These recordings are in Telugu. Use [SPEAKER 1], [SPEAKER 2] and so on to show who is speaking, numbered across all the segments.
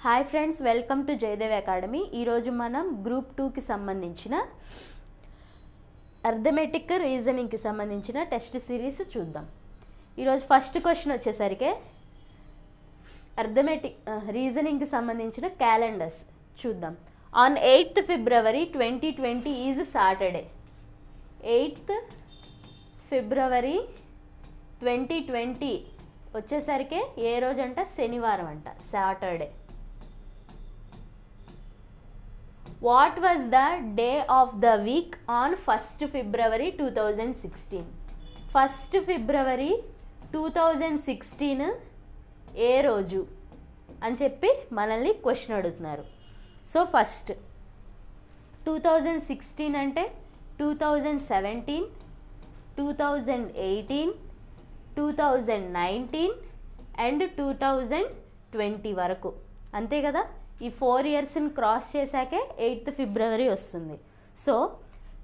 [SPEAKER 1] Hi friends, welcome to Jayadev academy. ఈరోజు మనం గ్రూప్ 2కి సంబంధించిన అర్థమెటిక్ రీజనింగ్కి సంబంధించిన టెస్ట్ సిరీస్ చూద్దాం. ఈరోజు ఫస్ట్ క్వశ్చన్ వచ్చేసరికి అర్థమెటిక్ రీజనింగ్కి సంబంధించిన క్యాలెండర్స్ చూద్దాం. On 8th February 2020 is Saturday. 8th February 2020 వచ్చేసరికి ఏ రోజు అంట? శనివారం అంట, Saturday. What was the day of the week on 1st February 2016? 1st February 2016 ఏ రోజు అని చెప్పి మనల్ని క్వశ్చన్ అడుగుతున్నారు. సో ఫస్ట్ 2016 అంటే 2017, 2018, 2019 అండ్ 2020 వరకు, అంతే కదా. ఈ 4 ఇయర్స్ని క్రాస్ చేశాకే 8th February వస్తుంది. సో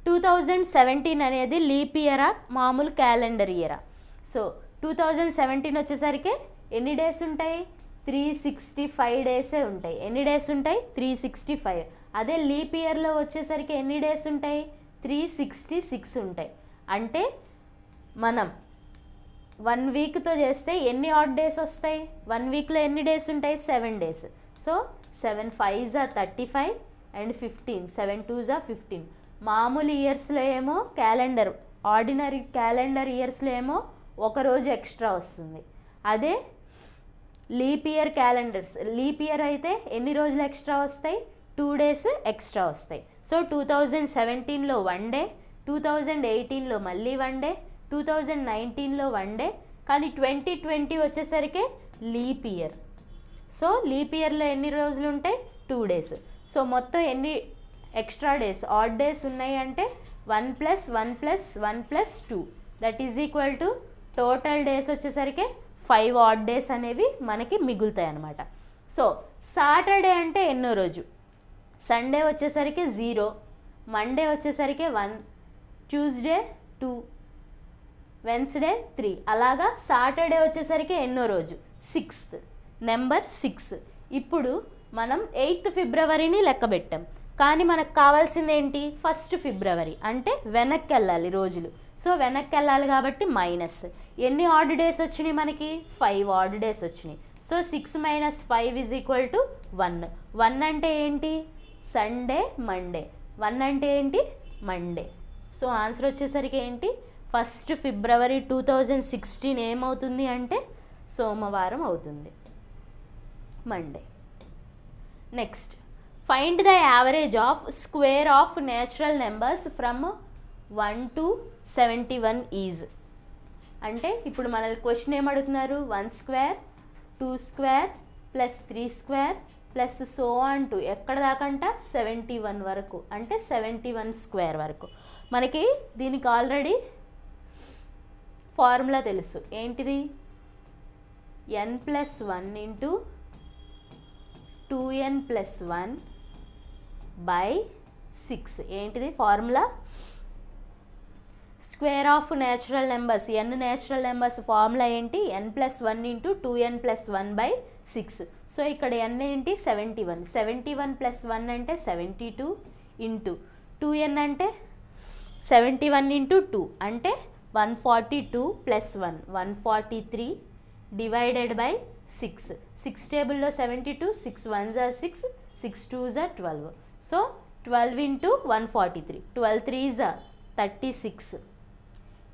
[SPEAKER 1] 2017 అనేది లీప్ ఇయరా, మామూలు క్యాలెండర్ ఇయరా? సో 2017 వచ్చేసరికి ఎన్ని డేస్ ఉంటాయి? 365 డేసే ఉంటాయి. ఎన్ని డేస్ ఉంటాయి? 365. అదే లీప్ ఇయర్లో వచ్చేసరికి ఎన్ని డేస్ ఉంటాయి? 366 ఉంటాయి. అంటే మనం 1 వీక్తో చేస్తే ఎన్ని ఆడ్ డేస్ వస్తాయి? 1 వీక్లో ఎన్ని డేస్ ఉంటాయి? 7 days. So 7 5s are 35 and 15, 7 2s are 15. మామూలు ఇయర్స్లో ఏమో క్యాలెండర్, ఆర్డినరీ క్యాలెండర్ ఇయర్స్లో ఏమో ఒక రోజు ఎక్స్ట్రా వస్తుంది. అదే leap year calendars, leap year అయితే ఎన్ని రోజులు ఎక్స్ట్రా వస్తాయి? 2 డేస్ ఎక్స్ట్రా వస్తాయి. సో 2017లో 1 డే, 2018లో మళ్ళీ 1 డే, 2019లో 1 డే. కానీ 2020 వచ్చేసరికి లీప్ ఇయర్. సో లీప్ ఇయర్లో ఎన్ని రోజులు ఉంటాయి? 2 డేస్. సో మొత్తం ఎన్ని ఎక్స్ట్రా డేస్, ఆడ్ డేస్ ఉన్నాయి అంటే 1 + 1 + 1 + 2 that is equal to total days వచ్చేసరికి 5 ఆడ్ డేస్ అనేవి మనకి మిగులుతాయి అన్నమాట. సో సాటర్డే అంటే ఎన్నో రోజు? సండే వచ్చేసరికి 0, మండే వచ్చేసరికి 1, ట్యూస్డే 2, వెన్స్డే 3. అలాగా సాటర్డే వచ్చేసరికి ఎన్నో రోజు? 6th, number 6. ఇప్పుడు మనం 8th Februaryని లెక్క పెట్టాం, కానీ మనకు కావాల్సింది ఏంటి? 1st February. అంటే వెనక్కి వెళ్ళాలి రోజులు. సో వెనక్కి వెళ్ళాలి కాబట్టి మైనస్. ఎన్ని ఆడ్ డేస్ వచ్చినాయి మనకి? 5 ఆడ్ డేస్ వచ్చినాయి. సో 6 - 5 = 1. 1 అంటే ఏంటి? Sunday, Monday. 1 అంటే ఏంటి? మండే. సో ఆన్సర్ వచ్చేసరికి ఏంటి? 1st February 2016 ఏమవుతుంది అంటే సోమవారం అవుతుంది, Monday. Next, find the average of square of natural numbers from 1 to 71 is. అంటే ఇప్పుడు మనల్ని question ఏమడుగుతున్నారు? 1 square, 2 square + 3 square + so on to ఎక్కడ దాకంట? 71 వరకు. అంటే 71 square వరకు. మనకి దీనికి ఆల్రెడీ ఫార్ములా తెలుసు. ఏంటిది? n + 1 × 2n + 1/6. ఏంటిది formula? Square of natural numbers, n natural numbers formula ఏంటి? n + 1 × 2n + 1/6. సో ఇక్కడ n ఏంటి? 71. 71 + 1 అంటే 72 ఇంటూ 2n అంటే 71 × 2 అంటే 142 + 1 143 /6. 6 టేబుల్లో 72, 6 1s are 6, 6 2s are 12. So 12 × 143, 12 3s are 36,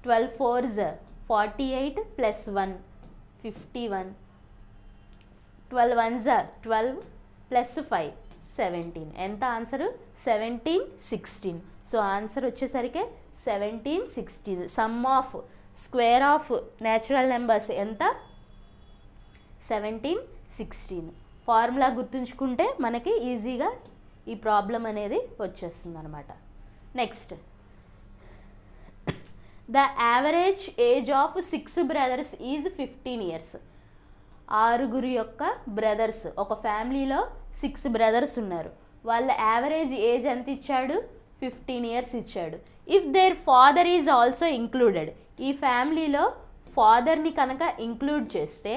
[SPEAKER 1] 12 4s are 48 + 1 51, 12 1s are 12 + 5 17. ఎంత ఆన్సరు? 17 16. సో ఆన్సర్ వచ్చేసరికి 17 16. Some of square of natural numbers ఎంత? 17 16. ఫార్ములా గుర్తుంచుకుంటే మనకి ఈజీగా ఈ ప్రాబ్లం అనేది వచ్చేస్తుంది అనమాట. Next, the average age of 6 brothers is 15 years. 6 యొక్క బ్రదర్స్, ఒక ఫ్యామిలీలో 6 brothers ఉన్నారు. వాళ్ళ యావరేజ్ ఏజ్ ఎంత ఇచ్చాడు? 15 years ఇచ్చాడు. If their father is also included, ఈ ఫ్యామిలీలో ఫాదర్ని కనుక ఇంక్లూడ్ చేస్తే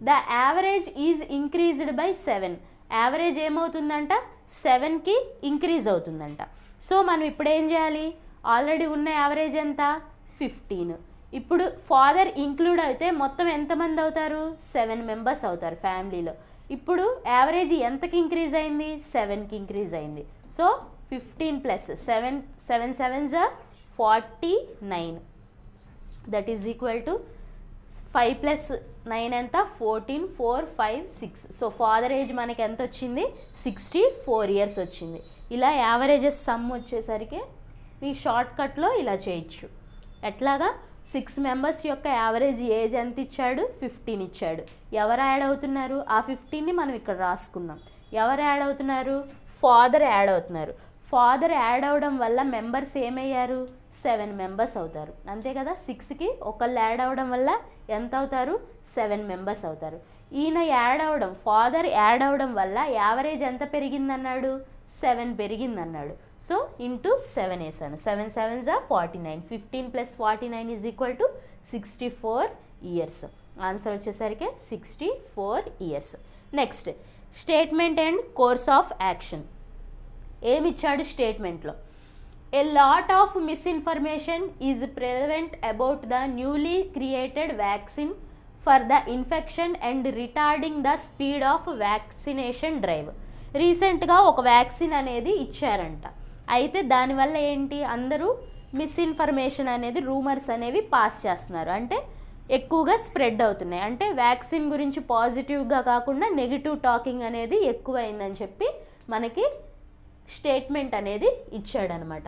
[SPEAKER 1] the average is increased by 7. Average ఏమవుతుందంట 7కి ఇంక్రీజ్ అవుతుందంట. సో మనం ఇప్పుడు ఏం చేయాలి, ఆల్రెడీ ఉన్న యావరేజ్ ఎంత 15, ఇప్పుడు ఫాదర్ ఇంక్లూడ్ అయితే మొత్తం ఎంతమంది అవుతారు 7 మెంబర్స్ అవుతారు ఫ్యామిలీలో. ఇప్పుడు యావరేజ్ ఎంతకి ఇంక్రీజ్ అయింది 7కి ఇంక్రీజ్ అయింది. So 15 plus 7 7 7s are 49, that is equal to 5 plus 9 ఎంత 14, 4 5 6. సో ఫాదర్ ఏజ్ మనకి ఎంత వచ్చింది 64 ఇయర్స్ వచ్చింది. ఇలా యావరేజెస్ సమ్ వచ్చేసరికి మీ షార్ట్ కట్లో ఇలా చేయొచ్చు. ఎట్లాగా 6 మెంబర్స్ యొక్క యావరేజ్ ఏజ్ ఎంత ఇచ్చాడు 15 ఇచ్చాడు. ఎవరు యాడ్ అవుతున్నారు, ఆ 15ని మనం ఇక్కడ రాసుకున్నాం. ఎవరు యాడ్ అవుతున్నారు, ఫాదర్ యాడ్ అవుతున్నారు. ఫాదర్ యాడ్ అవడం వల్ల మెంబర్స్ ఏమయ్యారు 7 మెంబర్స్ అవుతారు, అంతే కదా. 6కి ఒకళ్ళు యాడ్ అవడం వల్ల ఎంత అవుతారు 7 మెంబర్స్ అవుతారు. ఈయన యాడ్ అవడం, ఫాదర్ యాడ్ అవడం వల్ల యావరేజ్ ఎంత పెరిగిందన్నాడు 7 పెరిగిందన్నాడు. సో ఇంటూ 7 వేసాను. 7 7s are 49, 15 plus 49 is equal to 64 years. Answer వచ్చేసరికి 64 years. Next statement and course of action. ఏమి ఇచ్చాడు స్టేట్మెంట్లో, a lot of misinformation is prevent about the newly created vaccine for the infection and retarding the speed of vaccination drive. రీసెంట్గా ఒక వ్యాక్సిన్ అనేది ఇచ్చారంట, అయితే దానివల్ల ఏంటి అందరూ మిస్ఇన్ఫర్మేషన్ అనేది రూమర్స్ అనేవి పాస్ చేస్తున్నారు, అంటే ఎక్కువగా స్ప్రెడ్ అవుతున్నాయి. అంటే వ్యాక్సిన్ గురించి పాజిటివ్గా కాకుండా నెగిటివ్ టాకింగ్ అనేది ఎక్కువైందని చెప్పి మనకి స్టేట్మెంట్ అనేది ఇచ్చాడనమాట.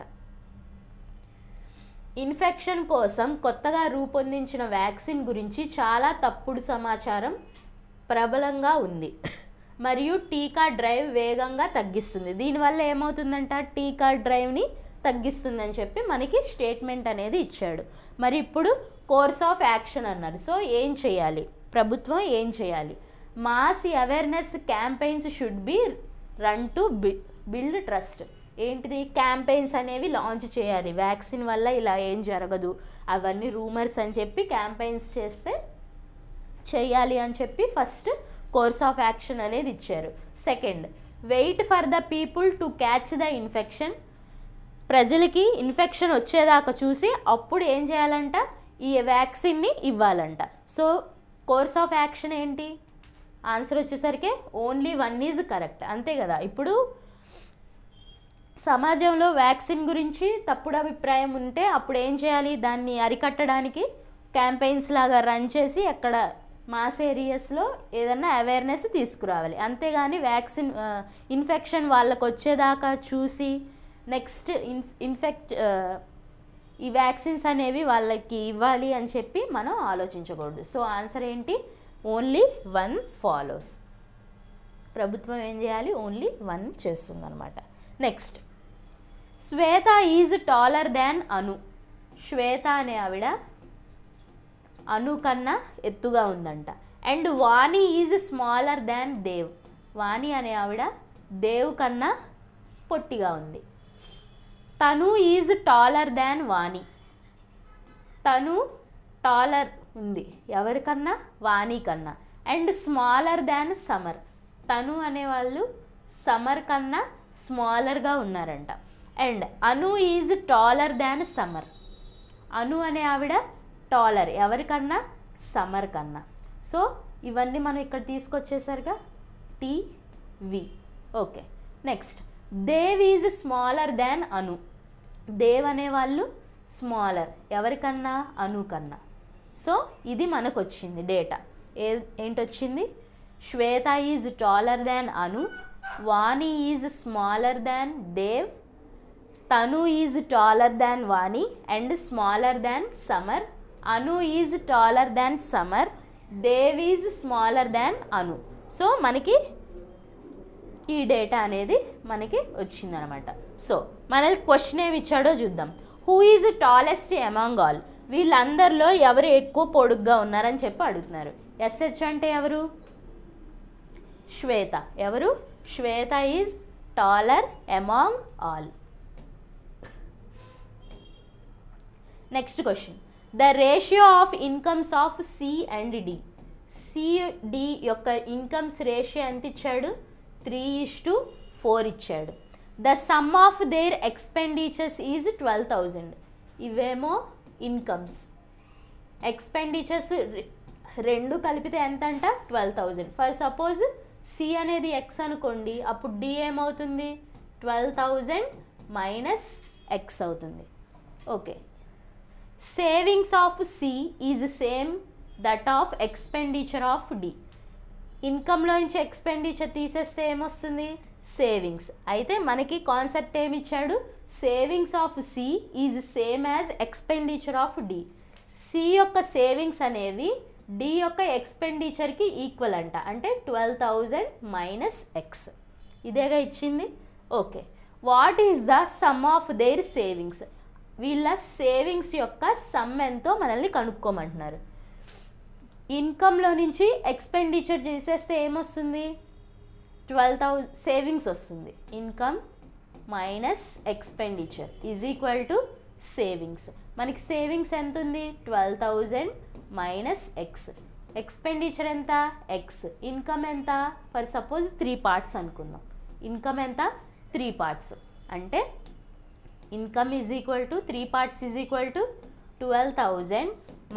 [SPEAKER 1] ఇన్ఫెక్షన్ కోసం కొత్తగా రూపొందించిన వ్యాక్సిన్ గురించి చాలా తప్పుడు సమాచారం ప్రబలంగా ఉంది మరియు టీకా డ్రైవ్ వేగంగా తగ్గిస్తుంది. దీనివల్ల ఏమవుతుందంట టీకా డ్రైవ్ని తగ్గిస్తుందని చెప్పి మనకి స్టేట్మెంట్ అనేది ఇచ్చాడు. మరి ఇప్పుడు కోర్స్ ఆఫ్ యాక్షన్ అన్నారు. సో ఏం చేయాలి, ప్రభుత్వం ఏం చేయాలి, mass awareness campaigns should be run to build trust. ఏంటిది, క్యాంపెయిన్స్ అనేవి లాంచ్ చేయాలి. వ్యాక్సిన్ వల్ల ఇలా ఏం జరగదు, అవన్నీ రూమర్స్ అని చెప్పి క్యాంపెయిన్స్ చేస్తే చేయాలి అని చెప్పి ఫస్ట్ కోర్స్ ఆఫ్ యాక్షన్ అనేది ఇచ్చారు. Second, wait for the people to catch the infection. ప్రజలకి ఇన్ఫెక్షన్ వచ్చేదాకా చూసి అప్పుడు ఏం చేయాలంట, ఈ వ్యాక్సిన్ని ఇవ్వాలంట. సో కోర్స్ ఆఫ్ యాక్షన్ ఏంటి, ఆన్సర్ వచ్చేసరికి ఓన్లీ 1 ఈజ్ కరెక్ట్, అంతే కదా. ఇప్పుడు సమాజంలో వ్యాక్సిన్ గురించి తప్పుడు అభిప్రాయం ఉంటే అప్పుడు ఏం చేయాలి, దాన్ని అరికట్టడానికి క్యాంపెయిన్స్ లాగా రన్ చేసి ఎక్కడ మాస్ ఏరియాస్లో ఏదన్నా అవేర్నెస్ తీసుకురావాలి. అంతేగాని వ్యాక్సిన్ ఇన్ఫెక్షన్ వాళ్ళకు వచ్చేదాకా చూసి నెక్స్ట్ ఈ వ్యాక్సిన్స్ అనేవి వాళ్ళకి ఇవ్వాలి అని చెప్పి మనం ఆలోచించకూడదు. సో ఆన్సర్ ఏంటి, ఓన్లీ 1 ఫాలోస్. ప్రభుత్వం ఏం చేయాలి, ఓన్లీ 1 చేస్తుంది అనమాట. Next, Shweta is taller than Anu. Shweta అనే ఆవిడ అను కన్నా ఎత్తుగా ఉందంట. And Vani is smaller than Dev. Vani అనే ఆవిడ దేవ్ కన్నా పొట్టిగా ఉంది. తను ఈజ్ టాలర్ దాన్ వాణి. తను టాలర్ ఉంది ఎవరికన్నా, వాణి కన్నా. And smaller than Samar. Tanu అనేవాళ్ళు సమర్ కన్నా స్మాలర్గా ఉన్నారంట. And Anu is taller than Samar. Anu అనే ఆవిడ టాలర్ ఎవరికన్నా, సమర్ కన్నా. సో ఇవన్నీ మనం ఇక్కడ తీసుకొచ్చేసరిగా టీవి. Okay, next, Dev is smaller than Anu. Dev అనేవాళ్ళు స్మాలర్ ఎవరికన్నా, అను కన్నా. సో ఇది మనకు వచ్చింది డేటా. ఏంటొచ్చింది, Shweta is taller than Anu, Vani is smaller than Dev, Tanu is taller than Vani and smaller than Samar, Anu is taller than Samar, Dev is smaller than Anu. So మనకి ఈ డేటా అనేది మనకి వచ్చిందనమాట. సో మనకి క్వశ్చన్ ఏమి ఇచ్చాడో చూద్దాం. Who is tallest among all. వీళ్ళందరిలో ఎవరు ఎక్కువ పొడుగ్గా ఉన్నారని చెప్పి అడుగుతున్నారు. ఎస్హెచ్ అంటే ఎవరు, శ్వేత. ఎవరు, Shweta is taller among all. Next question, the ratio of incomes of C and D. C D యొక్క ఇన్కమ్స్ రేషియో ఎంత ఇచ్చాడు, 3:4 ఇచ్చాడు. The sum of their expenditures is 12,000. ఇవేమో ఇన్కమ్స్. ఎక్స్పెండిచర్స్ రెండు కలిపితే ఎంత అంట 12,000. ఫర్ సపోజ్ సి అనేది ఎక్స్ అనుకోండి, అప్పుడు డి ఏమవుతుంది 12,000 మైనస్ ఎక్స్ అవుతుంది. Okay, savings of C is same that of expenditure of D. ఇన్కమ్లో నుంచి ఎక్స్పెండిచర్ తీసేస్తే ఏమొస్తుంది సేవింగ్స్. అయితే మనకి కాన్సెప్ట్ ఏమి ఇచ్చాడు, savings of C is same as expenditure of D. C యొక్క సేవింగ్స్ అనేవి డి యొక్క ఎక్స్పెండిచర్కి ఈక్వల్ అంట, అంటే 12,000 మైనస్ ఎక్స్. ఇదేగా ఇచ్చింది. Okay, what is the sum of there savings. వీళ్ళ సేవింగ్స్ యొక్క సమ్ ఎంతో మనల్ని కనుక్కోమంటున్నారు. ఇన్కమ్లో నుంచి ఎక్స్పెండిచర్ చేసేస్తే ఏమొస్తుంది 12,000 సేవింగ్స్ వస్తుంది. Income minus expenditure is equal to savings. మనకి సేవింగ్స్ ఎంత ఉంది 12,000 మైనస్ ఎక్స్. ఎక్స్పెండిచర్ ఎంత ఎక్స్. ఇన్కమ్ ఎంత, ఫర్ సపోజ్ 3 పార్ట్స్ అనుకుందాం. ఇన్కమ్ ఎంత 3 పార్ట్స్, అంటే income is equal to 3 parts is equal to 12,000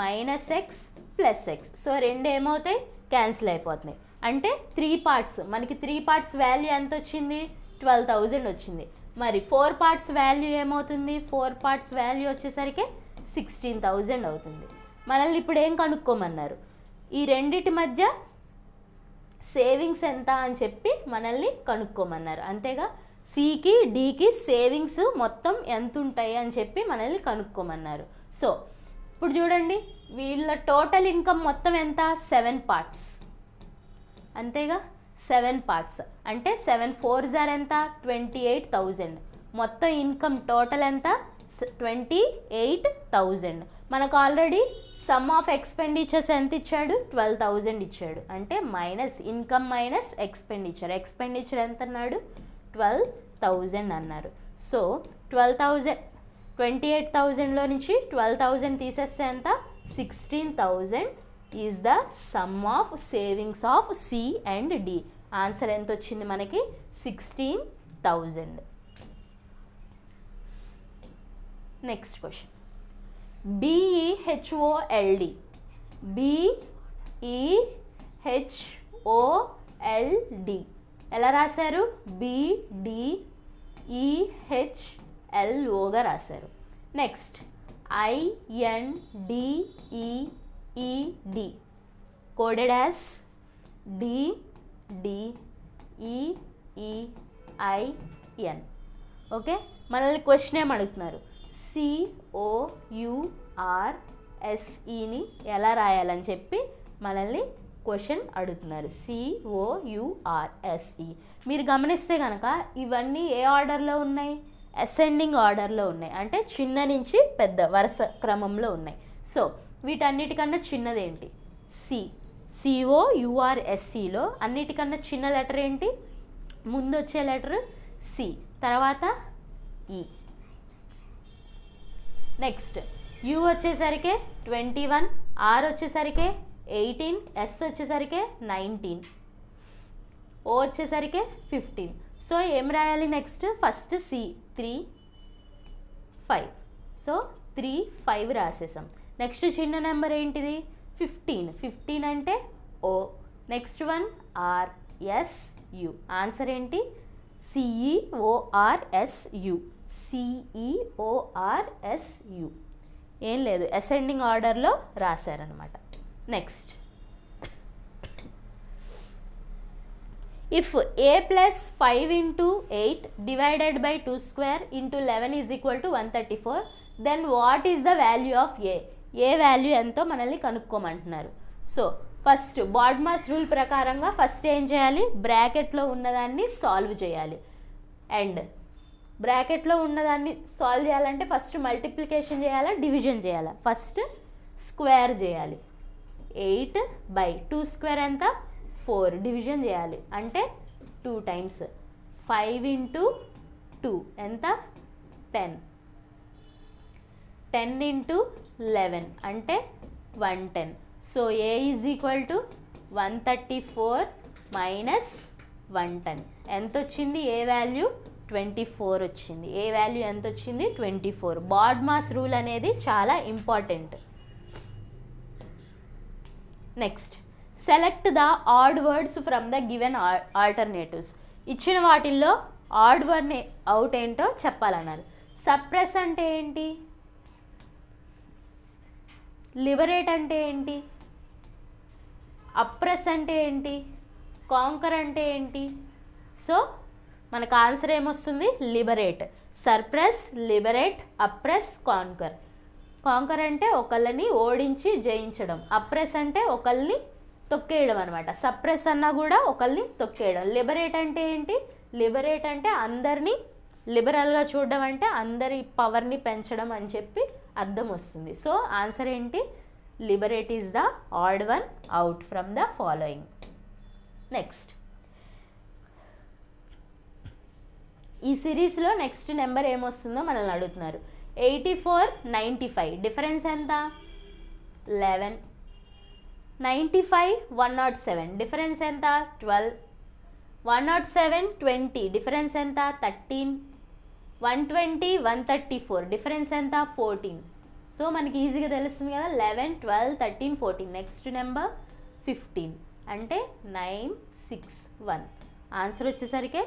[SPEAKER 1] minus X plus X. So రెండు ఏమవుతాయి క్యాన్సిల్ అయిపోతున్నాయి. అంటే 3 పార్ట్స్, మనకి 3 పార్ట్స్ వాల్యూ ఎంత వచ్చింది 12,000 వచ్చింది. మరి 4 పార్ట్స్ వాల్యూ ఏమవుతుంది, 4 పార్ట్స్ వాల్యూ వచ్చేసరికి 16,000 అవుతుంది. మనల్ని ఇప్పుడు ఏం కనుక్కోమన్నారు, ఈ రెండిటి మధ్య సేవింగ్స్ ఎంత అని చెప్పి మనల్ని కనుక్కోమన్నారు. అంతేగా, సికి డికి సేవింగ్స్ మొత్తం ఎంత ఉంటాయి అని చెప్పి మనల్ని కనుక్కోమన్నారు. సో ఇప్పుడు చూడండి, వీళ్ళ టోటల్ ఇన్కమ్ మొత్తం ఎంత 7 పార్ట్స్. అంతేగా, 7 పార్ట్స్ అంటే 7 4s ఎంత 28,000. మొత్తం ఇన్కమ్ టోటల్ ఎంత 28,000. మనకు ఆల్రెడీ సమ్ ఆఫ్ ఎక్స్పెండిచర్స్ ఎంత ఇచ్చాడు 12,000 ఇచ్చాడు. అంటే minus income minus expenditure. Expenditure ఎంత అన్నాడు 12,000 అన్నారు. సో 28,000లో నుంచి 12,000 తీసేస్తే ఎంత 16,000 is the sum of savings of C and D. Answer ఎంత వచ్చింది మనకి 16,000. Next question, BEHOLD. BEHOLD ఎలా రాశారు BDEHLOగా రాశారు. Next INDEED coded as DDEEIN. Okay, మనల్ని క్వశ్చన్ ఏం అడుగుతున్నారు, COURSEని ఎలా రాయాలని చెప్పి మనల్ని క్వశ్చన్ అడుగుతున్నారు. COURSE. మీరు గమనిస్తే కనుక ఇవన్నీ ఏ ఆర్డర్లో ఉన్నాయి, అసెండింగ్ ఆర్డర్లో ఉన్నాయి, అంటే చిన్న నుంచి పెద్ద వరుస క్రమంలో ఉన్నాయి. సో వీటన్నిటికన్నా చిన్నదేంటి COURSEలో అన్నిటికన్నా చిన్న లెటర్ ఏంటి, ముందు వచ్చే లెటర్ C, తర్వాత E. నెక్స్ట్ U వచ్చేసరికి 21, R వచ్చేసరికి 18, S వచ్చేసరికి 19, O వచ్చేసరికి 15. సో ఏం రాయాలి నెక్స్ట్, ఫస్ట్ C 3 5. సో 3 5 రాసేసాం. నెక్స్ట్ చిన్న నెంబర్ ఏంటిది 15. 15 అంటే O. Next one R S U. Answer ఏంటి CEORSU. CEORSU. ఏం లేదు, అసెండింగ్ ఆర్డర్లో రాశారనమాట. Next, if A + 5 × 8 divided by 2 square × 11 is equal to 134, then what is the value of A. A value ఎంతో మనల్ని కనుక్కోమంటున్నారు. సో ఫస్ట్ బాడ్మాస్ రూల్ ప్రకారంగా ఫస్ట్ ఏం చేయాలి, బ్రాకెట్లో ఉన్నదాన్ని సాల్వ్ చేయాలి. అండ్ బ్రాకెట్లో ఉన్నదాన్ని సాల్వ్ చేయాలంటే ఫస్ట్ మల్టిప్లికేషన్ చేయాలా, డివిజన్ చేయాలా. ఫస్ట్ స్క్వేర్ చేయాలి. 8/2 స్క్వేర్ ఎంత 4. డివిజన్ చేయాలి అంటే 2 టైమ్స్. 5 × 2 ఎంత 10. 10 × 11 అంటే 110. So A is equal to 134 minus 110. ఎంత వచ్చింది? ఏ వాల్యూ? 24 వచ్చింది. ఏ వాల్యూ ఎంత వచ్చింది? 24. బాడ్ మాస్ రూల్ అనేది చాలా important. Next, select the odd words from the given alternatives. ఇచ్చిన వాటిల్లో ఆడ్ వర్డ్ అవుట్ ఏంటో చెప్పాలన్నారు. సప్రెస్ అంటే ఏంటి? లిబరేట్ అంటే ఏంటి? అప్రెస్ అంటే ఏంటి? కాంకర్ అంటే ఏంటి? సో మనకు ఆన్సర్ ఏమొస్తుంది? Liberate. Suppress, liberate, oppress, conquer. Conquer అంటే ఒకళ్ళని ఓడించి జయించడం, అప్రెస్ అంటే ఒకళ్ళని తొక్కేయడం అనమాట. సప్రెస్ అన్నా కూడా ఒకళ్ళని తొక్కేయడం. లిబరేట్ అంటే ఏంటి? లిబరేట్ అంటే అందరినీ లిబరల్గా చూడడం, అంటే అందరి పవర్ని పెంచడం అని చెప్పి అర్థం వస్తుంది. సో ఆన్సర్ ఏంటి? Liberate is the odd one out from the following. Next, ఈ సిరీస్లో నెక్స్ట్ నెంబర్ ఏమొస్తుందో మనల్ని అడుగుతున్నారు. 84, 95 డిఫరెన్స్ ఎంత? 11. 95, 107 డిఫరెన్స్ ఎంత? 12. 107, 20 డిఫరెన్స్ ఎంత? 13. 120, 134 డిఫరెన్స్ ఎంత? 14. సో మనకి ఈజీగా తెలుస్తుంది కదా, 11, 12, 13, 14. నెక్స్ట్ నెంబర్ 15 అంటే 9, 6, 1. ఆన్సర్ వచ్చేసరికి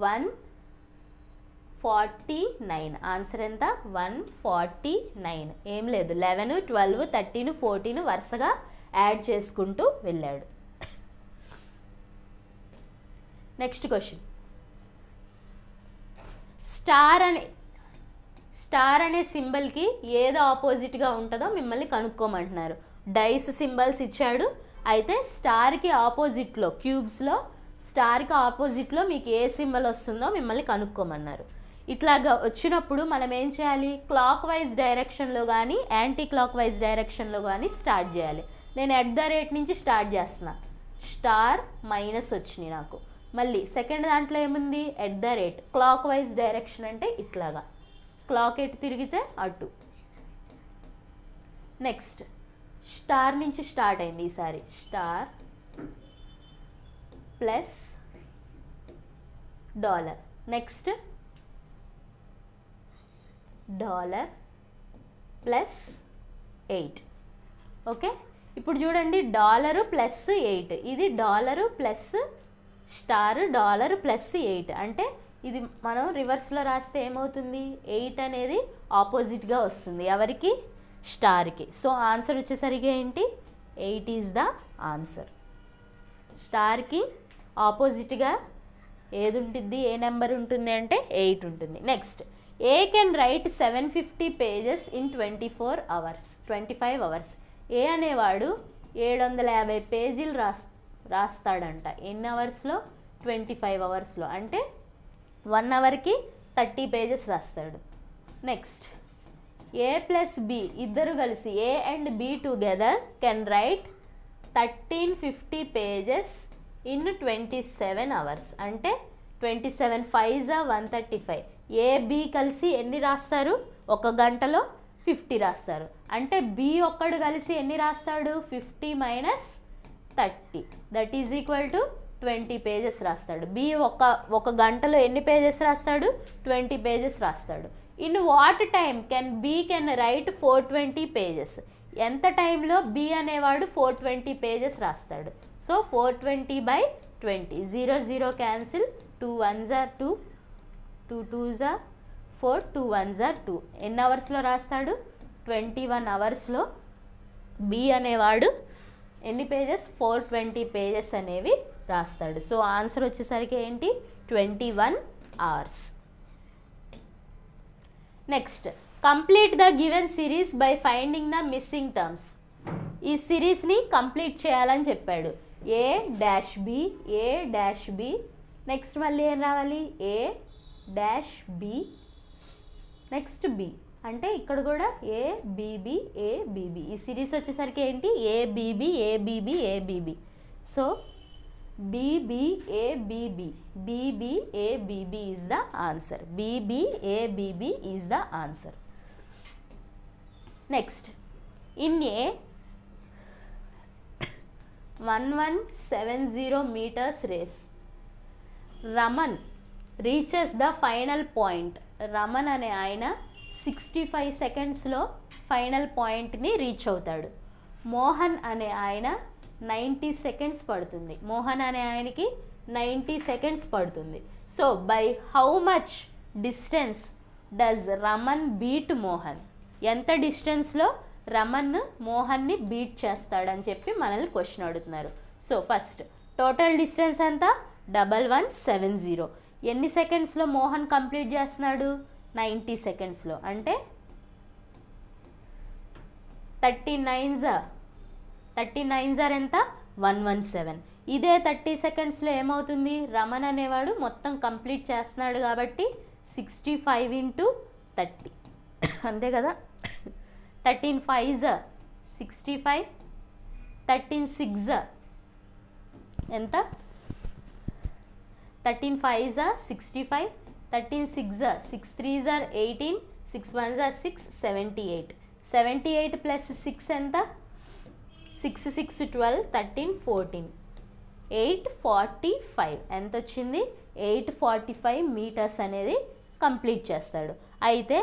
[SPEAKER 1] 149. ఆన్సర్ ఎంత? 149. ఏం లేదు, 11, 12, 13, 14 వరుసగా యాడ్ చేసుకుంటూ వెళ్ళాడు. నెక్స్ట్ క్వశ్చన్, స్టార్ అనే సింబల్కి ఏదో ఆపోజిట్గా ఉంటుందో మిమ్మల్ని కనుక్కోమంటున్నారు. డైస్ సింబల్స్ ఇచ్చాడు. అయితే స్టార్కి ఆపోజిట్లో, క్యూబ్స్లో స్టార్కి ఆపోజిట్లో మీకు ఏ సింబల్ వస్తుందో మిమ్మల్ని కనుక్కోమన్నారు. ఇట్లాగా వచ్చినప్పుడు మనం ఏం చేయాలి? క్లాక్ వైజ్ డైరెక్షన్లో కానీ యాంటీ క్లాక్ వైజ్ డైరెక్షన్లో కానీ స్టార్ట్ చేయాలి. నేను @ నుంచి స్టార్ట్ చేస్తున్నా. స్టార్ మైనస్ వచ్చినాయి నాకు. మళ్ళీ సెకండ్ దాంట్లో ఏముంది? @ క్లాక్ వైజ్ డైరెక్షన్ అంటే ఇట్లాగా, క్లాక్ ఎటు తిరిగితే అటు. నెక్స్ట్, స్టార్ నుంచి స్టార్ట్ అయింది ఈసారి. Star plus dollar. Next dollar plus 8. Okay, ఇప్పుడు చూడండి, డాలరు ప్లస్ 8. ఇది dollar plus star, dollar plus 8. అంటే ఇది మనం రివర్స్లో రాస్తే ఏమవుతుంది? 8 అనేది ఆపోజిట్గా వస్తుంది. ఎవరికి? స్టార్కి. సో ఆన్సర్ వచ్చేసరికి ఏంటి? 8 ఈజ్ ద ఆన్సర్. స్టార్కి ఆపోజిట్గా ఏది ఉంటుంది? ఏ నెంబర్ ఉంటుంది అంటే 8 ఉంటుంది. Next, A can write 750 pages in 25 hours. A అనేవాడు 750 పేజీలు రాస్తాడంట. ఎన్ని అవర్స్లో? 25 అవర్స్లో. అంటే 1 అవర్కి 30 పేజెస్ రాస్తాడు. నెక్స్ట్, ఏ ప్లస్ బి ఇద్దరు కలిసి, A and B together can write 1350 pages in 27 hours. అంటే 27 5 135. ఏ బి కలిసి ఎన్ని రాస్తారు? 1 గంటలో 50 రాస్తారు. అంటే బి ఒక్కడు కలిసి ఎన్ని రాస్తాడు? 50 minus 30 that is equal to 20 pages రాస్తాడు. బి ఒక గంటలో ఎన్ని పేజెస్ రాస్తాడు? 20 పేజెస్ రాస్తాడు. In what time can write 420 pages. ఎంత టైంలో బి అనేవాడు 420 పేజెస్ రాస్తాడు? So 420/20. 0 0 cancel. 2 1s are 2, 2 2s are 4, 2 1s are 2. ఎన్ని అవర్స్లో రాస్తాడు? 21 అవర్స్లో బి అనేవాడు ఎన్ని పేజెస్? 420 పేజెస్ అనేవి రాస్తాడు. సో ఆన్సర్ వచ్చేసరికి ఏంటి? 21 hours. Next, complete the given series by finding the missing terms. ఈ సిరీస్ని కంప్లీట్ చేయాలని చెప్పాడు. ఏ డాష్ బి, ఏ డాష్ బి. నెక్స్ట్ మళ్ళీ ఏం రావాలి? ఏ డాష్ బి, నెక్స్ట్ బి. అంటే ఇక్కడ కూడా ఏబిబి ఏబిబి. ఈ సిరీస్ వచ్చేసరికి ఏంటి? ABB ABB ABB. So BBABB, BBABB is the answer. BBABB is the answer. Next, in a 1170 meters race, Raman reaches the final point. Raman అనే ఆయన 65 సెకండ్స్లో ఫైనల్ పాయింట్ని రీచ్ అవుతాడు. మోహన్ అనే ఆయన 90 సెకండ్స్ పడుతుంది. మోహన్ అనే ఆయనకి 90 సెకండ్స్ పడుతుంది. So by how much distance does Raman beat Mohan? ఎంత డిస్టెన్స్లో రమన్ మోహన్ని బీట్ చేస్తాడని చెప్పి మనల్ని క్వశ్చన్ అడుగుతున్నారు. సో ఫస్ట్ టోటల్ డిస్టెన్స్ ఎంత? 1170. ఎన్ని సెకండ్స్లో మోహన్ కంప్లీట్ చేస్తున్నాడు? 90 సెకండ్స్లో. అంటే 39 ఎంత? 117. ఇదే 30 సెకండ్స్లో ఏమవుతుంది? రమన్ అనేవాడు మొత్తం కంప్లీట్ చేస్తున్నాడు కాబట్టి 65 × 30 అంతే కదా. 13 5 65, 13 6 ఎంత? 13 5 65, 13 6 6 3 18, 6 1 6 78. 78 ప్లస్ 6 ఎంత? 6 6 12, 13 14, 845. ఎంత వచ్చింది? 845 మీటర్స్ అనేది కంప్లీట్ చేస్తాడు. అయితే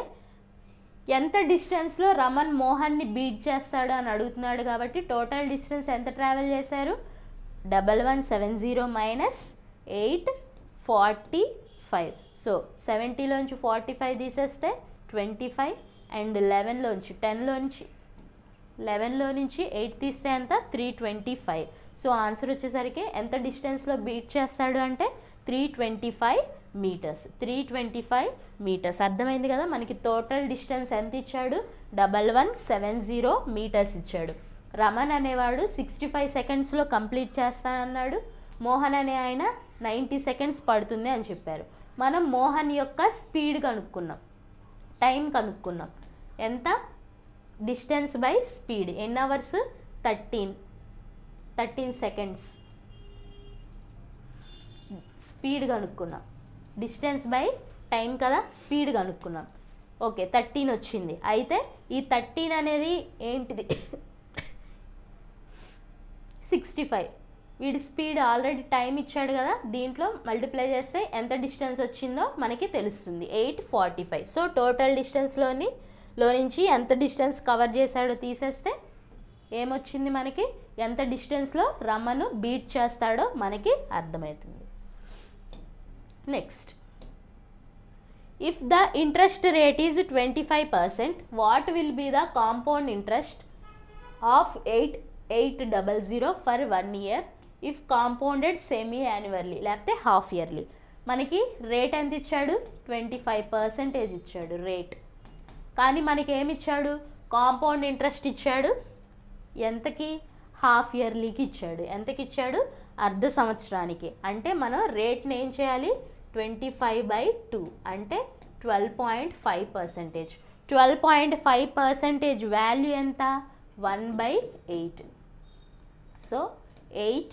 [SPEAKER 1] ఎంత డిస్టెన్స్లో రమన్ మోహన్ని బీట్ చేస్తాడు అని అడుగుతున్నాడు కాబట్టి టోటల్ డిస్టెన్స్ ఎంత ట్రావెల్ చేశారు? 1170 మైనస్ 845. సో 70లోంచి 45 తీసేస్తే 25 అండ్ 11లో నుంచి 8 తీస్తే ఎంత? 325. సో ఆన్సర్ వచ్చేసరికి ఎంత డిస్టెన్స్లో బీట్ చేస్తాడు అంటే 325 మీటర్స్. 325 మీటర్స్. అర్థమైంది కదా మనకి టోటల్ డిస్టెన్స్ ఎంత ఇచ్చాడు? 1170 మీటర్స్ ఇచ్చాడు. రమన్ అనేవాడు 65 సెకండ్స్లో కంప్లీట్ చేస్తానన్నాడు. మోహన్ అనే ఆయన 90 సెకండ్స్ పడుతుంది అని చెప్పారు. మనం మోహన్ యొక్క స్పీడ్ కనుక్కున్నాం, టైం కనుక్కున్నాం. ఎంత? Distance by speed. ఎన్ని అవర్స్? 13 సెకండ్స్. స్పీడ్ కనుక్కున్నాం. డిస్టెన్స్ బై టైం కదా, స్పీడ్ కనుక్కున్నాం. ఓకే 13 వచ్చింది. అయితే ఈ 13 అనేది ఏంటిది? 65. వీడి స్పీడ్ ఆల్రెడీ టైం ఇచ్చాడు కదా, దీంట్లో మల్టిప్లై చేస్తే ఎంత డిస్టెన్స్ వచ్చిందో మనకి తెలుస్తుంది. 845. సో టోటల్ డిస్టెన్స్లో నుంచి ఎంత డిస్టెన్స్ కవర్ చేశాడో తీసేస్తే ఏమొచ్చింది మనకి? ఎంత డిస్టెన్స్లో రమను బీట్ చేస్తాడో మనకి అర్థమవుతుంది. Next, if the interest rate is 25%, what will be the compound interest of 8800 for 1 year if compounded semi annually లేకపోతే హాఫ్ ఇయర్లీ? మనకి రేట్ ఎంత ఇచ్చాడు? 25% ఇచ్చాడు రేట్. కానీ మనకి ఏమి ఇచ్చాడు? కాంపౌండ్ ఇంట్రెస్ట్ ఇచ్చాడు. ఎంతకి? హాఫ్ ఇయర్లీకి ఇచ్చాడు. ఎంతకి ఇచ్చాడు? అర్ధ సంవత్సరానికి. అంటే మనం రేట్ని ఏం చేయాలి? 25/2 అంటే 12.5%. 12.5% వాల్యూ ఎంత? 1/8. సో 8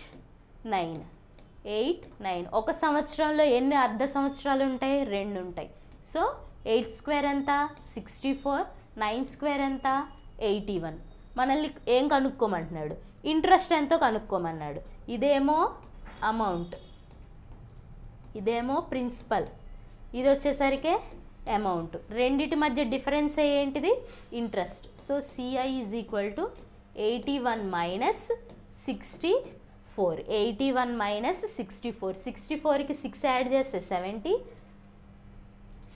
[SPEAKER 1] 9. ఒక సంవత్సరంలో ఎన్ని అర్ధ సంవత్సరాలు ఉంటాయి? 2 ఉంటాయి. సో 8 స్క్వేర్ ఎంత? 64. 9 స్క్వేర్ ఎంత? 81. మనల్ని ఏం కనుక్కోమంటున్నాడు? ఇంట్రెస్ట్ ఎంతో కనుక్కోమన్నాడు. ఇదేమో అమౌంట్, ఇదేమో ప్రిన్సిపల్, ఇది వచ్చేసరికి అమౌంట్. రెండిటి మధ్య డిఫరెన్స్ ఏంటిది? Interest. So CI is equal to 81 minus 64. 81 minus 64. 64కి 6 add చేస్తే 70.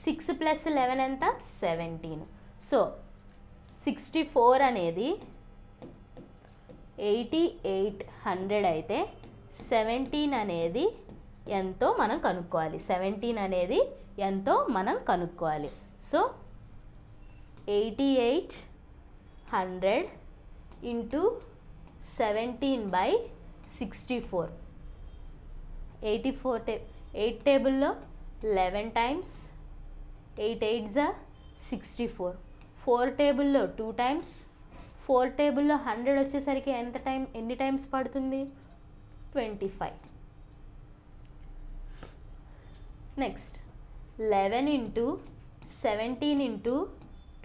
[SPEAKER 1] 6 ప్లస్ 11 ఎంత? 17. సో 64 అనేది 8800 అయితే 17 అనేది ఎంతో మనం కనుక్కోవాలి. 17 అనేది ఎంతో మనం కనుక్కోవాలి. So 8800 into 17/64. 8 టేబుల్లో 11 టైమ్స్, 8 8s 64. 4 టేబుల్లో 2 టైమ్స్, 4 టేబుల్లో 100 వచ్చేసరికి ఎన్ని టైమ్స్ పడుతుంది? 25. Next 11 into 17 into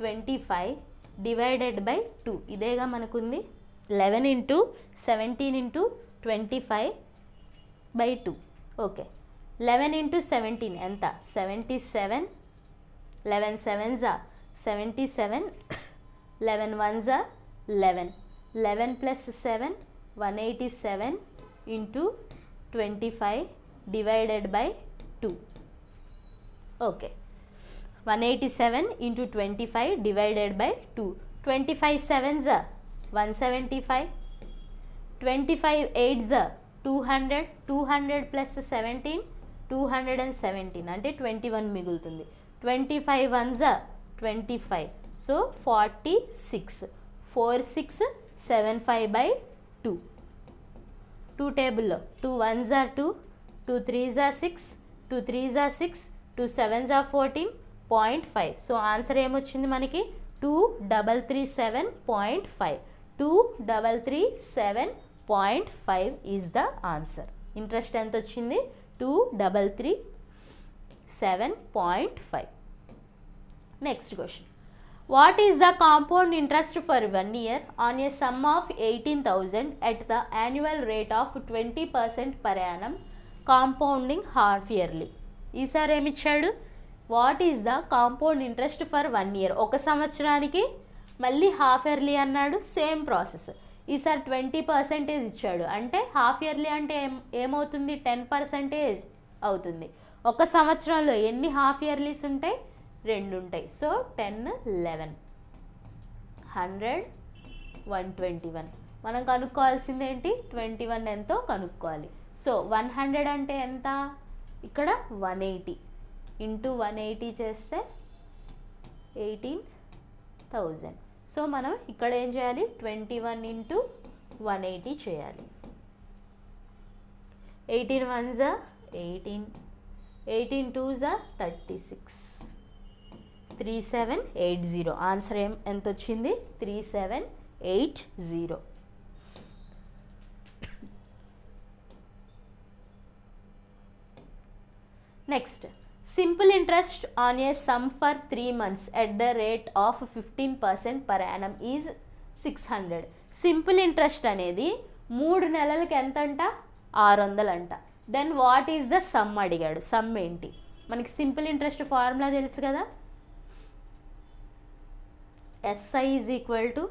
[SPEAKER 1] 25 divided by 2. ఇదేగా మనకుంది. 11 ఇంటూ 17 ఇంటూ 25/2. ఓకే 11 into 17 ఎంత 77, 11 sevens are 77, 11 ones are 11, 11 plus 7 187 into 25 divided by 2. Okay, 187 into 25 divided by 2. 25 sevens are 175, 25 eights are 200, 200 plus 17 217 అంటే 21 మిగులుతుంది. 25 ones are 25, so 46, 4675 by 2. 2 టేబుల్లో 2 ones are 2, 2 threes are 6, 2 threes are 6, 2 sevens are 14.5. So answer ఏమొచ్చింది మనకి 2337.5. 2337.5 ఈజ్ ద ఆన్సర్. ఇంట్రెస్ట్ ఎంత వచ్చింది 2337.5. Next question. What is the compound interest for 1 year on a sum of 18,000 at the annual rate of 20% per annum compounding half yearly? ఈసారి ఏమిచ్చాడు? What is the compound interest for 1 year, ఒక సంవత్సరానికి మళ్ళీ హాఫ్ ఇయర్లీ అన్నాడు, సేమ్ ప్రాసెస్. ఈసారి 20% ఇచ్చాడు, అంటే హాఫ్ ఇయర్లీ అంటే ఏమవుతుంది 10% అవుతుంది. ఒక సంవత్సరంలో ఎన్ని హాఫ్ ఇయర్లీస్ ఉంటాయి? 2 ఉంటాయి. సో 10, 11, 100, 121. మనం కనుక్కోవాల్సింది ఏంటి? 21 ఎంతో కనుక్కోవాలి. సో 100 అంటే ఎంత? ఇక్కడ 180 ఇంటూ 180 చేస్తే 18,000. సో మనం ఇక్కడ ఏం చేయాలి? 21 ఇంటూ 180 చేయాలి. 18 ones are 18, 18 twos are 36, 3780. Answer ఎంత వచ్చింది? 3780. Next, simple interest on a sum for 3 months at the rate of 15% per annum is 600. Simple interest అనేది 3 నెలలకి ఎంత అంట? 600 అంట. Then what is the sum అడిగాడు. సమ్ ఏంటి? మనకి సింపుల్ ఇంట్రెస్ట్ ఫార్ములా తెలుసు కదా, SI is equal to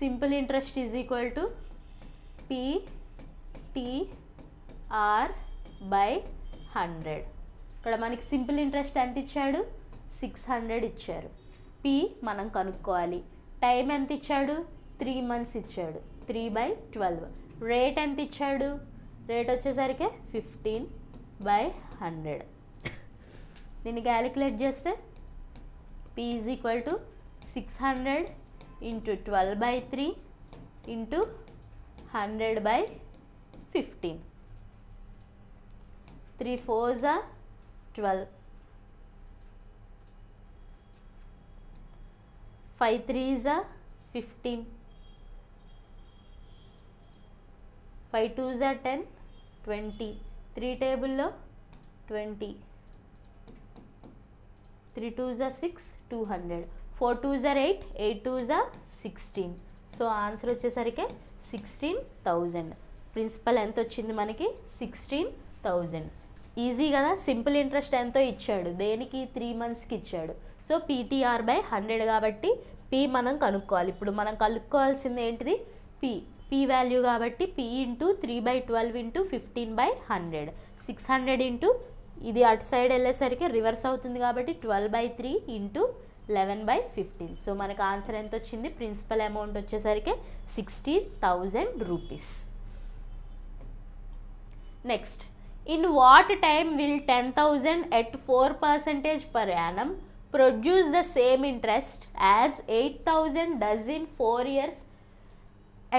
[SPEAKER 1] simple interest is equal to PTR by 100. ఇక్కడ మనకి సింపుల్ ఇంట్రెస్ట్ ఎంత ఇచ్చాడు? 600 ఇచ్చారు. P మనం కనుక్కోవాలి. టైం ఎంత ఇచ్చాడు? 3 months ఇచ్చాడు. 3/12. రేట్ ఎంత ఇచ్చాడు? రేట్ వచ్చేసరికి 15/100. దీన్ని క్యాలిక్యులేట్ చేస్తే P is equal to 600 into 12/3 into 100/15. 3 4s are 12, 5 3s are 15, 5 2s are 10, 20. 3 టేబుల్లో 20, 3 2s are 6, 200, 4 2s are 8, 8 2s are 16. So answer వచ్చేసరికి 16,000. ప్రిన్సిపల్ ఎంత వచ్చింది మనకి? 16,000. ఈజీ కదా. సింపుల్ ఇంట్రెస్ట్ ఎంతో ఇచ్చాడు, దేనికి? 3 monthsకి ఇచ్చాడు. సో PTR/100 కాబట్టి P మనం కనుక్కోవాలి. ఇప్పుడు మనం కనుక్కోవాల్సింది ఏంటిది? P వాల్యూ కాబట్టి P ఇంటూ 3/12 ఇంటూ 15/100. 600 ఇంటూ ఇది అటు సైడ్ వెళ్ళేసరికి రివర్స్ అవుతుంది కాబట్టి 12/3 ఇంటూ 11/15. సో మనకు ఆన్సర్ ఎంత వచ్చింది? ప్రిన్సిపల్ అమౌంట్ వచ్చేసరికి 60,000 rupees. Next, in what time will 10,000 at 4% per annum produce the same interest as 8,000 does in 4 years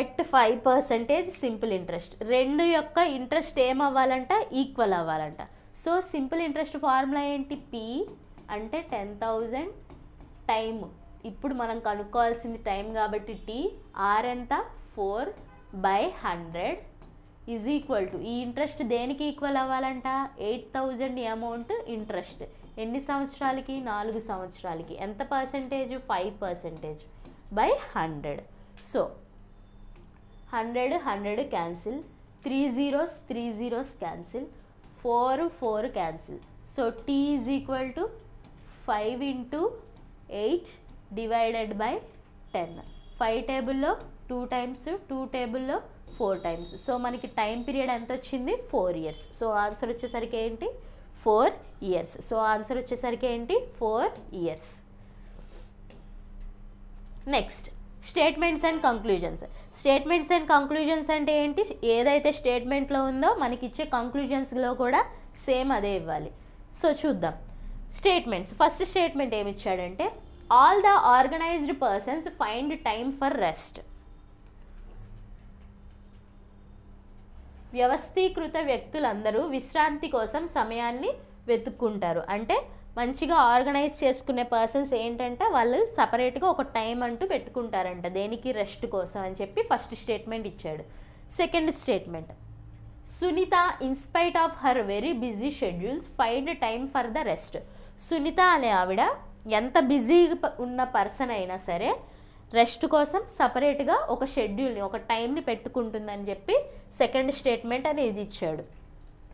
[SPEAKER 1] at 5% simple interest? రెండు యొక్క ఇంట్రెస్ట్ ఏమవ్వాలంట? ఈక్వల్ అవ్వాలంట. సో సింపుల్ ఇంట్రెస్ట్ ఫార్ములా ఏంటి? P అంటే 10,000 టైమ్. ఇప్పుడు మనం కనుక్కోవాల్సింది టైం కాబట్టి T. R ఎంత? 4/100 ఈజ్ ఈక్వల్ టు, ఈ ఇంట్రెస్ట్ దేనికి ఈక్వల్ అవ్వాలంట? 8,000 అమౌంట్ ఇంట్రెస్ట్. ఎన్ని సంవత్సరాలకి? 4 సంవత్సరాలకి. ఎంత percentage? 5% by 100. So 100 cancel, 3 zeros cancel, 4 cancel. So T is equal to 5 into 8 divided by 10. 5 టేబుల్లో 2 times, 2 టేబుల్లో 4 times. సో మనకి టైం పీరియడ్ ఎంత వచ్చింది? 4 years. సో ఆన్సర్ వచ్చేసరికి ఏంటి? 4 years. సో ఆన్సర్ వచ్చేసరికి ఏంటి? 4 years. Next statements and conclusions. Statements and conclusions అంటే ఏంటి? ఏదైతే స్టేట్మెంట్లో ఉందో మనకి ఇచ్చే కంక్లూజన్స్లో కూడా సేమ్ అదే ఇవ్వాలి. సో చూద్దాం స్టేట్మెంట్స్. ఫస్ట్ స్టేట్మెంట్ ఏమి ఇచ్చాడంటే all the organised persons find time for rest. వ్యవస్థీకృత వ్యక్తులందరూ విశ్రాంతి కోసం సమయాన్ని వెతుక్కుంటారు. అంటే మంచిగా ఆర్గనైజ్ చేసుకునే పర్సన్స్ ఏంటంటే వాళ్ళు సపరేట్గా ఒక టైం అంటూ పెట్టుకుంటారంట, దేనికి? రెస్ట్ కోసం అని చెప్పి ఫస్ట్ స్టేట్మెంట్ ఇచ్చాడు. Second statement Sunitha in spite of her very busy schedules find time for the rest. Sunitha అనే ఆవిడ ఎంత బిజీగా ఉన్న పర్సన్ అయినా సరే రెస్ట్ కోసం సపరేట్గా ఒక షెడ్యూల్ని, ఒక టైంని పెట్టుకుంటుందని చెప్పి సెకండ్ స్టేట్మెంట్ అనేది ఇచ్చాడు.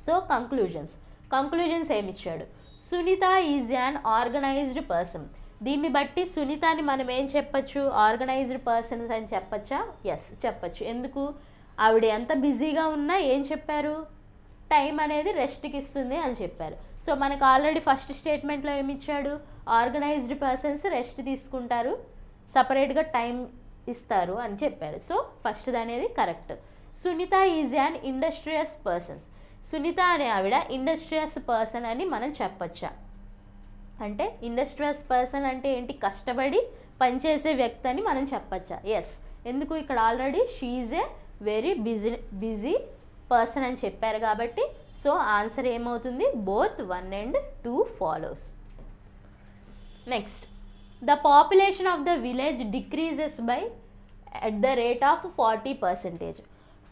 [SPEAKER 1] సో కంక్లూజన్స్ ఏమి ఇచ్చాడు? Sunita is an organised person. దీన్ని బట్టి సునీతని మనం ఏం చెప్పచ్చు? ఆర్గనైజ్డ్ పర్సన్స్ అని చెప్పచ్చా? ఎస్ చెప్పచ్చు. ఎందుకు? ఆవిడ ఎంత బిజీగా ఉన్నా ఏం చెప్పారు? టైం అనేది రెస్ట్కి ఇస్తుంది అని చెప్పారు. సో మనకు ఆల్రెడీ ఫస్ట్ స్టేట్మెంట్లో ఏమి ఇచ్చాడు? ఆర్గనైజ్డ్ పర్సన్స్ రెస్ట్ తీసుకుంటారు, సపరేట్గా టైం ఇస్తారు అని చెప్పారు. సో ఫస్ట్ది అనేది correct. Sunita is an industrious persons. Sunita అనే ఆవిడ ఇండస్ట్రియస్ పర్సన్ అని మనం చెప్పచ్చా? అంటే ఇండస్ట్రియస్ పర్సన్ అంటే ఏంటి? కష్టపడి పనిచేసే వ్యక్తి అని మనం చెప్పచ్చా? ఎస్. ఎందుకు? ఇక్కడ already she is a very busy person అని చెప్పారు కాబట్టి సో ఆన్సర్ ఏమవుతుంది? Both 1 and 2 follows. Next the population of the village decreases by at the rate of 40%.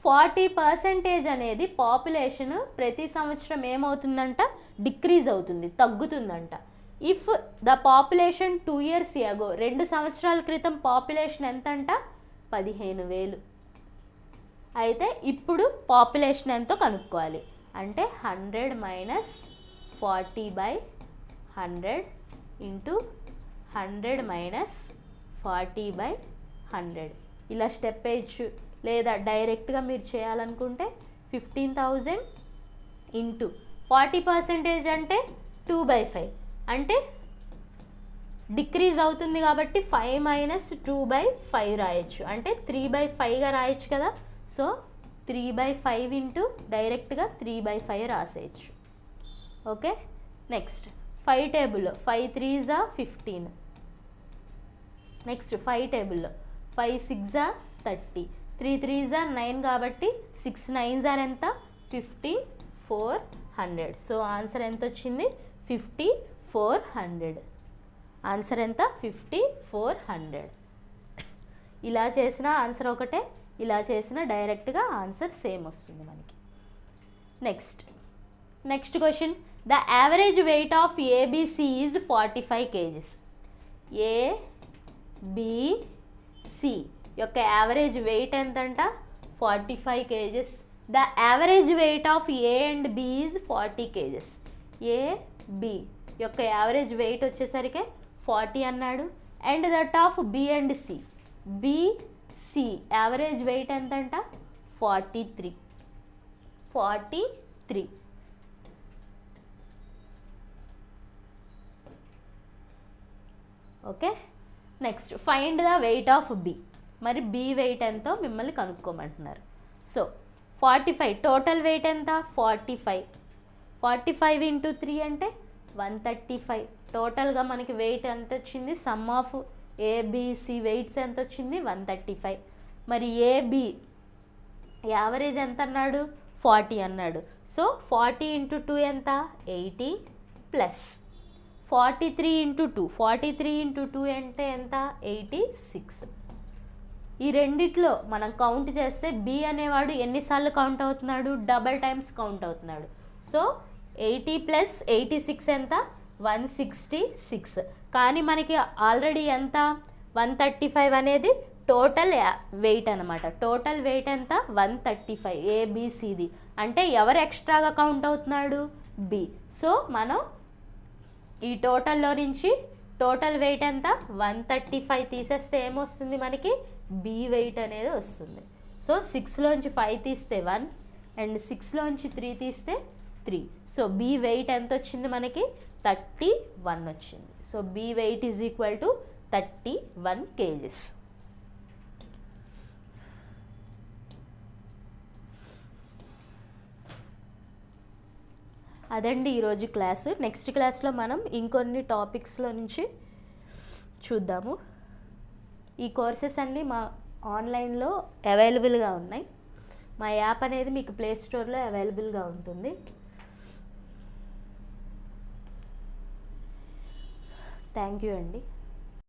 [SPEAKER 1] 40% అనేది పాపులేషన్ ప్రతి సంవత్సరం ఏమవుతుందంట? డిక్రీజ్ అవుతుంది, తగ్గుతుందంట. If the population 2 years ago, 2 సంవత్సరాల క్రితం పాపులేషన్ ఎంత అంట? 15,000. అయితే ఇప్పుడు పాపులేషన్ ఎంతో కనుక్కోవాలి. అంటే 100 - 40/100 ఇంటూ 100 - 40/100 ఇలా స్టెప్ వేయచ్చు. లేదా డైరెక్ట్గా మీరు చేయాలనుకుంటే 15,000 ఇంటూ 40% అంటే 2/5 అంటే డిక్రీజ్ అవుతుంది కాబట్టి 5 - 2/5 రాయొచ్చు. అంటే 3/5గా రాయొచ్చు కదా. సో 3/5 ఇంటూ డైరెక్ట్గా 3/5 రాసేయచ్చు. ఓకే. నెక్స్ట్ 5 టేబుల్లో 5 3s are 15. నెక్స్ట్ 5 టేబుల్లో 5 6s are 30, 3 3s are 9 కాబట్టి 6 9s are ఎంత? 5400. సో ఆన్సర్ ఎంత వచ్చింది? 5400. ఆన్సర్ ఎంత? 5400. ఇలా చేసిన ఆన్సర్ ఒకటే, ఇలా చేసిన డైరెక్ట్గా ఆన్సర్ సేమ్ వస్తుంది మనకి. Next question the average weight of ABC is 45 kgs. ABC యొక్క యావరేజ్ వెయిట్ ఎంతంట? 45 kgs. The average weight of A and B is 40 kgs. AB యొక్క యావరేజ్ వెయిట్ వచ్చేసరికి 40 అన్నాడు. And that of B and C, BC average weight ఎంతంట? 43. Okay. Next find the weight of B. మరి బి వెయిట్ ఎంతో మిమ్మల్ని కనుక్కోమంటున్నారు. సో 45 టోటల్ వెయిట్ ఎంత? 45 ఇంటూ 3 అంటే 135. టోటల్గా మనకి వెయిట్ ఎంత వచ్చింది? సమ్ ఆఫ్ ఏబిసి వెయిట్స్ ఎంత వచ్చింది? 135. మరి ఏబి యావరేజ్ ఎంత అన్నాడు? 40 అన్నాడు. సో 40 ఇంటూ 2 ఎంత? 80 ప్లస్ 43 ఇంటూ 2, 43 ఇంటూ 2 అంటే ఎంత? 86. ఈ రెండిట్లో మనం కౌంట్ చేస్తే బి అనేవాడు ఎన్నిసార్లు కౌంట్ అవుతున్నాడు? డబల్ టైమ్స్ కౌంట్ అవుతున్నాడు. సో 80 ప్లస్ 86 ఎంత? 166. కానీ మనకి ఆల్రెడీ ఎంత? 135 అనేది టోటల్ వెయిట్ అనమాట. టోటల్ వెయిట్ ఎంత 135 ఏబిసిడి. అంటే ఎవరు ఎక్స్ట్రాగా కౌంట్ అవుతున్నాడు? బి. సో మనం ఈ టోటల్లో నుంచి టోటల్ వెయిట్ ఎంత 135 తీసేస్తే ఏమొస్తుంది మనకి? బి వెయిట్ అనేది వస్తుంది. సో 6లోంచి 5 తీస్తే 1 అండ్ 6లోంచి 3 తీస్తే 3. సో బి వెయిట్ ఎంత వచ్చింది మనకి? 31 వచ్చింది. So B weight is equal to 31 kgs. అదండి ఈరోజు క్లాసు. నెక్స్ట్ క్లాస్లో మనం ఇంకొన్ని టాపిక్స్లో నుంచి చూద్దాము. ఈ కోర్సెస్ అన్నీ మా ఆన్లైన్లో అవైలబుల్గా ఉన్నాయి. మా యాప్ అనేది మీకు ప్లే స్టోర్లో అవైలబుల్గా ఉంటుంది. థ్యాంక్ యూ అండి.